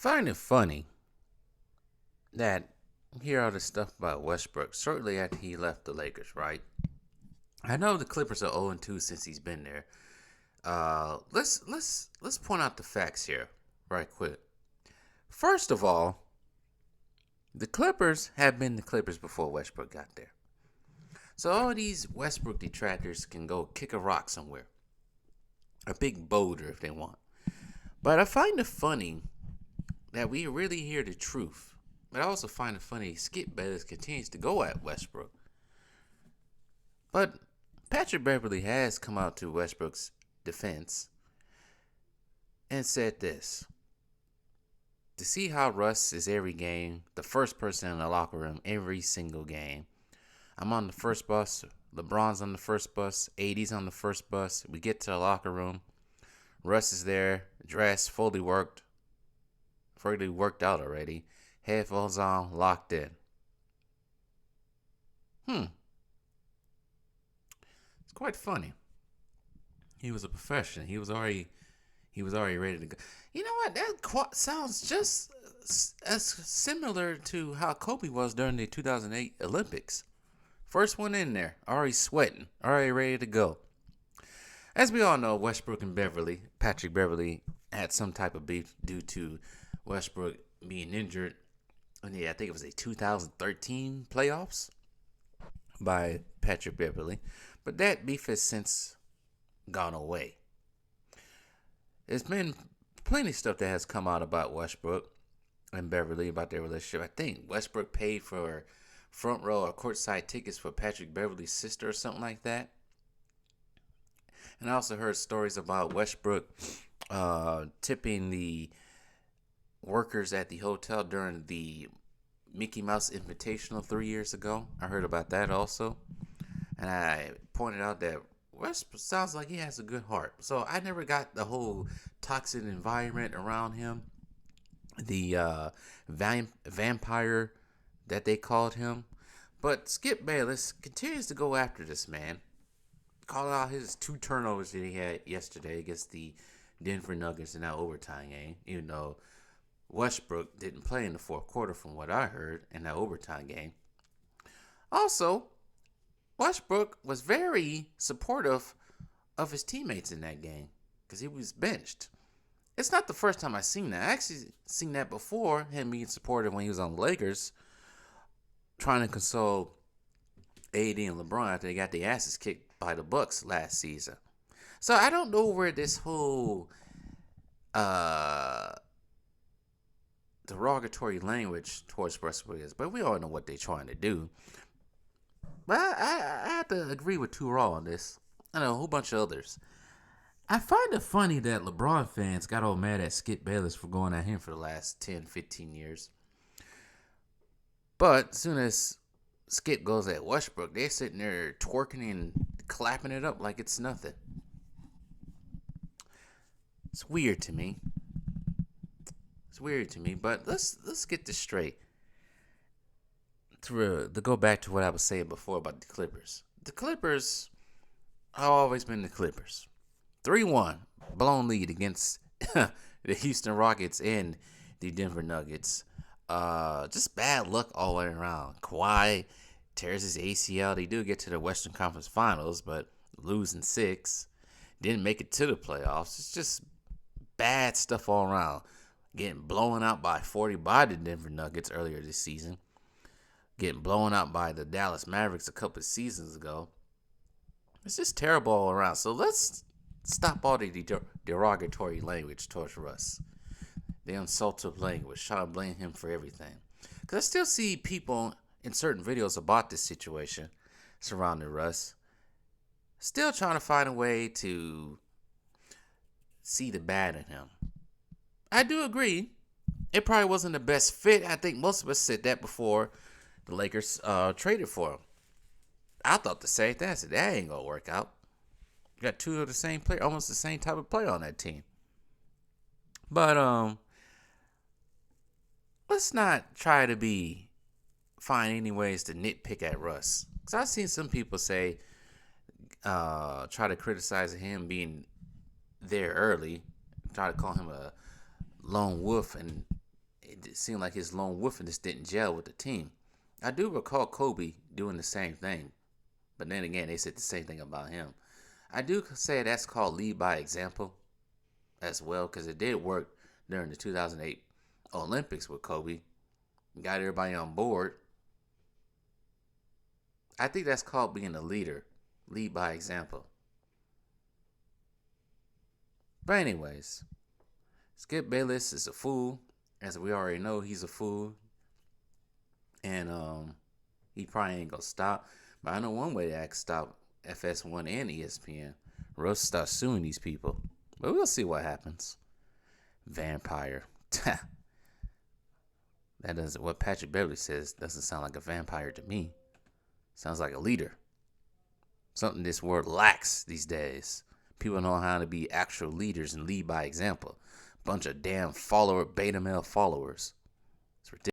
Find it funny that you hear all this stuff about Westbrook shortly after he left the Lakers, right? I know the Clippers are 0-2 since he's been there. Let's point out the facts here, right quick. First of all, the Clippers have been the Clippers before Westbrook got there. So all these Westbrook detractors can go kick a rock somewhere, a big boulder if they want. But I find it funny that we really hear the truth. But I also find it funny Skip Bayless continues to go at Westbrook. But Patrick Beverley has come out to Westbrook's defense and said this. To see how Russ is every game, the first person in the locker room every single game. I'm on the first bus, LeBron's on the first bus, AD's on the first bus. We get to the locker room. Russ is there, dressed, fully worked out already. Headphones on, locked in. It's quite funny. He was a professional. He was already ready to go. You know what? That sounds just as similar to how Kobe was during the 2008 Olympics. First one in there, already sweating, already ready to go. As we all know, Westbrook and Patrick Beverley, had some type of beef due to Westbrook being injured. And I think it was the 2013 playoffs by Patrick Beverley. But that beef has since gone away. There's been plenty of stuff that has come out about Westbrook and Beverley about their relationship. I think Westbrook paid for front row or courtside tickets for Patrick Beverley's sister or something like that. And I also heard stories about Westbrook tipping the workers at the hotel during the Mickey Mouse Invitational 3 years ago. I heard about that also. And I pointed out that Westbrook sounds like he has a good heart. So I never got the whole toxic environment around him. The vampire that they called him. But Skip Bayless continues to go after this man. Call out his 2 turnovers that he had yesterday against the Denver Nuggets in that overtime game. Even though Westbrook didn't play in the fourth quarter from what I heard in that overtime game. Also, Westbrook was very supportive of his teammates in that game because he was benched. It's not the first time I've seen that. I actually seen that before, him being supportive when he was on the Lakers, trying to console AD and LeBron after they got their asses kicked by the Bucks last season. So I don't know where this whole derogatory language towards Westbrook is, but we all know what they're trying to do. But I have to agree with Raw on this. I know a whole bunch of others. I find it funny that LeBron fans got all mad at Skip Bayless for going at him for the last 10, 15 years. But as soon as Skip goes at Westbrook, they're sitting there twerking and clapping it up like it's nothing. It's weird to me. But let's get this straight. To go back to what I was saying before about the Clippers. The Clippers have always been the Clippers. 3-1 blown lead against the Houston Rockets and the Denver Nuggets. Just bad luck all the way around. Kawhi tears his ACL. They do get to the Western Conference Finals, but losing 6. Didn't make it to the playoffs. It's just bad stuff all around. Getting blown out by 40 by the Denver Nuggets earlier this season. Getting blown out by the Dallas Mavericks a couple of seasons ago. It's just terrible all around. So let's stop all the derogatory language towards Russ. The insultive language. Try to blame him for everything. Because I still see people in certain videos about this situation surrounding Russ still trying to find a way to see the bad in him. I do agree. It probably wasn't the best fit. I think most of us said that before the Lakers traded for him. I thought the same thing. I said, that ain't going to work out. You got 2 of the same player, almost the same type of player on that team. But let's not try to find any ways to nitpick at Russ. Because I've seen some people say, try to criticize him being there early, try to call him a lone wolf and it seemed like his lone wolfness didn't gel with the team. I do recall Kobe doing the same thing, but then again, they said the same thing about him. I do say that's called lead by example as well, because it did work during the 2008 Olympics with Kobe. Got everybody on board. I think that's called being a leader. Lead by example. But anyways, Skip Bayless is a fool. As we already know, he's a fool. And he probably ain't gonna stop. But I know one way to stop FS1 and ESPN. Russ start suing these people. But we'll see what happens. Vampire. That doesn't, what Patrick Beverly says doesn't sound like a vampire to me. Sounds like a leader. Something this world lacks these days. People know how to be actual leaders and lead by example. Bunch of damn beta male followers. It's ridiculous.